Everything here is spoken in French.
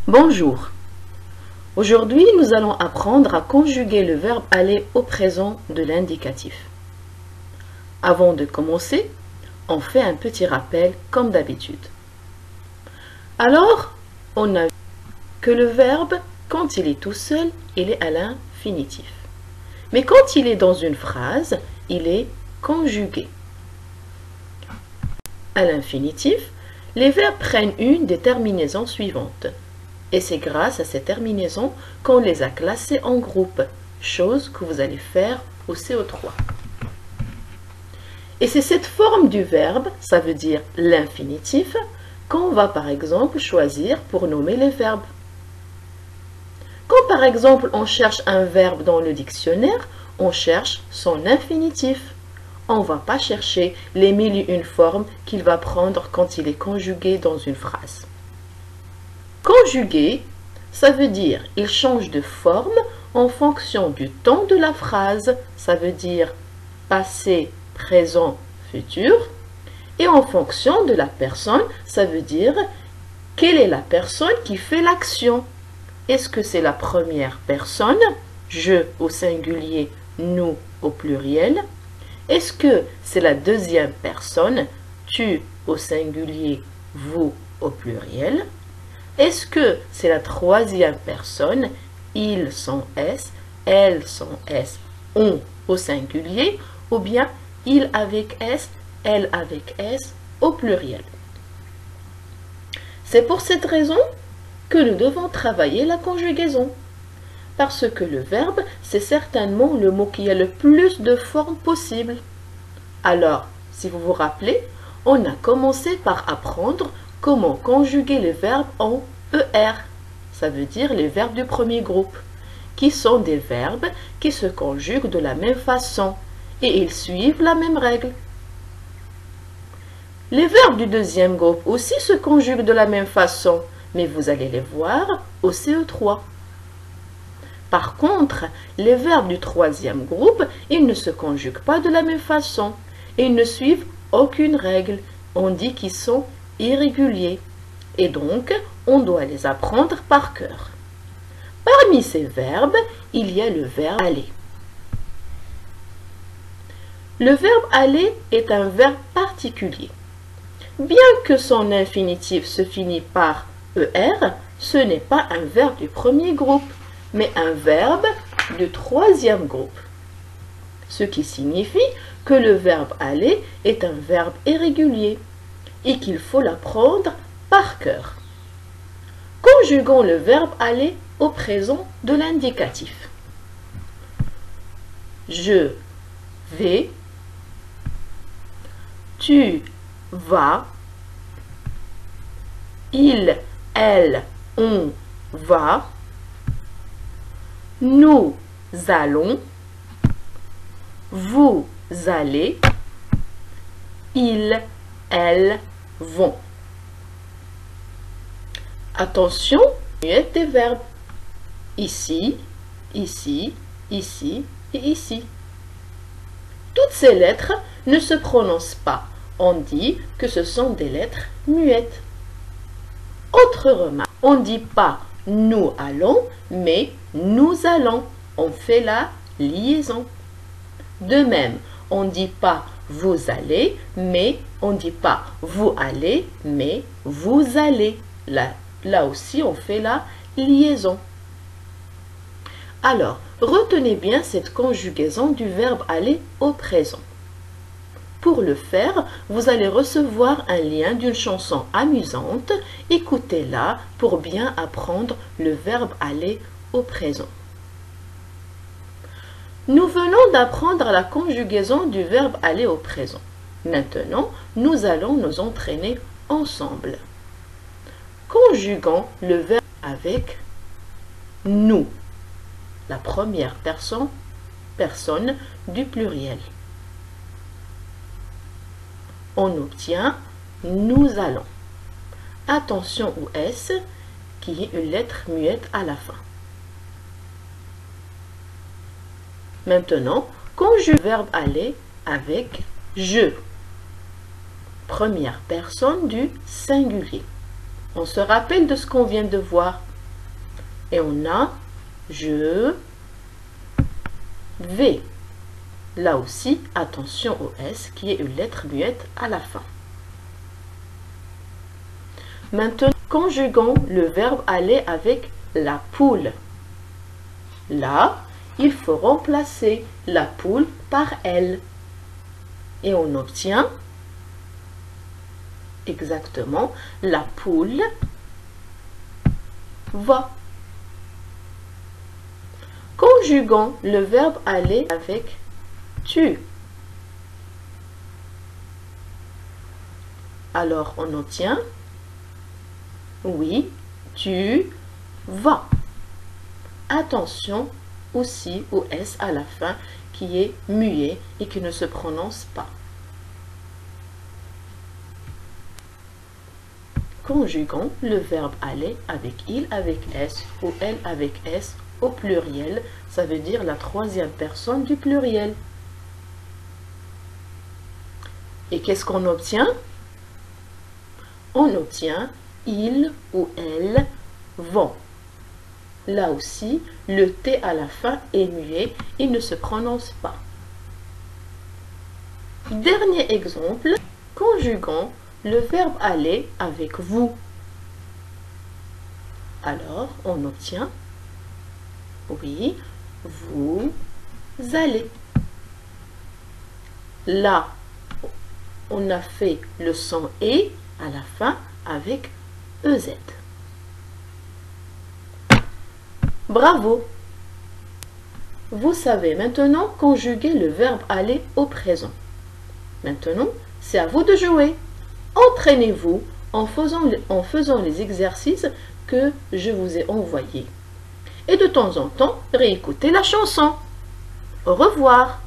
Bonjour. Aujourd'hui, nous allons apprendre à conjuguer le verbe aller au présent de l'indicatif. Avant de commencer, on fait un petit rappel comme d'habitude. Alors, on a vu que le verbe, quand il est tout seul, il est à l'infinitif. Mais quand il est dans une phrase, il est conjugué. À l'infinitif, les verbes prennent une des terminaisons suivantes. Et c'est grâce à ces terminaisons qu'on les a classés en groupes, chose que vous allez faire au CO3. Et c'est cette forme du verbe, ça veut dire l'infinitif, qu'on va par exemple choisir pour nommer les verbes. Quand par exemple on cherche un verbe dans le dictionnaire, on cherche son infinitif. On ne va pas chercher les mille et une formes qu'il va prendre quand il est conjugué dans une phrase. Conjugué, ça veut dire il change de forme en fonction du temps de la phrase, ça veut dire passé, présent, futur, et en fonction de la personne, ça veut dire quelle est la personne qui fait l'action. Est-ce que c'est la première personne, je au singulier, nous au pluriel? Est-ce que c'est la deuxième personne, tu au singulier, vous au pluriel? Est-ce que c'est la troisième personne, ils sans S, elles sans S, on au singulier, ou bien il avec S, elle avec S au pluriel? C'est pour cette raison que nous devons travailler la conjugaison. Parce que le verbe, c'est certainement le mot qui a le plus de formes possibles. Alors, si vous vous rappelez, on a commencé par apprendre comment conjuguer les verbes en ER. Ça veut dire les verbes du premier groupe, qui sont des verbes qui se conjuguent de la même façon et ils suivent la même règle. Les verbes du deuxième groupe aussi se conjuguent de la même façon, mais vous allez les voir au CE3. Par contre, les verbes du troisième groupe, ils ne se conjuguent pas de la même façon et ils ne suivent aucune règle. On dit qu'ils sont irréguliers et donc on doit les apprendre par cœur. Parmi ces verbes, il y a le verbe aller. Le verbe aller est un verbe particulier. Bien que son infinitif se finit par ER, ce n'est pas un verbe du premier groupe, mais un verbe du troisième groupe. Ce qui signifie que le verbe aller est un verbe irrégulier et qu'il faut l'apprendre par cœur. Conjuguons le verbe aller au présent de l'indicatif. Je vais, tu vas, il, elle, on va, nous allons, vous allez, ils, elles vont. Attention, muette des verbes. Ici, ici, ici et ici. Toutes ces lettres ne se prononcent pas. On dit que ce sont des lettres muettes. Autre remarque, on ne dit pas nous allons, mais nous allons. On fait la liaison. De même, on ne dit pas vous allez, mais on ne dit pas vous allez, mais vous allez. Là aussi, on fait la liaison. Alors, retenez bien cette conjugaison du verbe aller au présent. Pour le faire, vous allez recevoir un lien d'une chanson amusante. Écoutez-la pour bien apprendre le verbe aller au présent. Nous venons d'apprendre la conjugaison du verbe aller au présent. Maintenant, nous allons nous entraîner ensemble. Conjuguons le verbe avec nous, la première personne du pluriel. On obtient nous allons. Attention au S qui est une lettre muette à la fin. Maintenant, conjugue le verbe aller avec je, première personne du singulier. On se rappelle de ce qu'on vient de voir. Et on a je vais. Là aussi, attention au S qui est une lettre muette à la fin. Maintenant, conjuguons le verbe aller avec la poule. Là, il faut remplacer la poule par elle. Et on obtient exactement la poule va. Conjuguons le verbe aller avec tu. Alors on obtient oui, tu vas. Attention aussi au S à la fin qui est muet et qui ne se prononce pas. Conjuguons le verbe aller avec il avec S ou elle avec S au pluriel. Ça veut dire la troisième personne du pluriel. Et qu'est-ce qu'on obtient? On obtient il ou elle vont. Là aussi, le T à la fin est muet, il ne se prononce pas. Dernier exemple, conjuguons le verbe aller avec vous. Alors, on obtient oui, vous allez. Là, on a fait le son et à la fin avec EZ. Bravo! Vous savez maintenant conjuguer le verbe aller au présent. Maintenant, c'est à vous de jouer. Entraînez-vous en faisant les exercices que je vous ai envoyés. Et de temps en temps, réécoutez la chanson. Au revoir!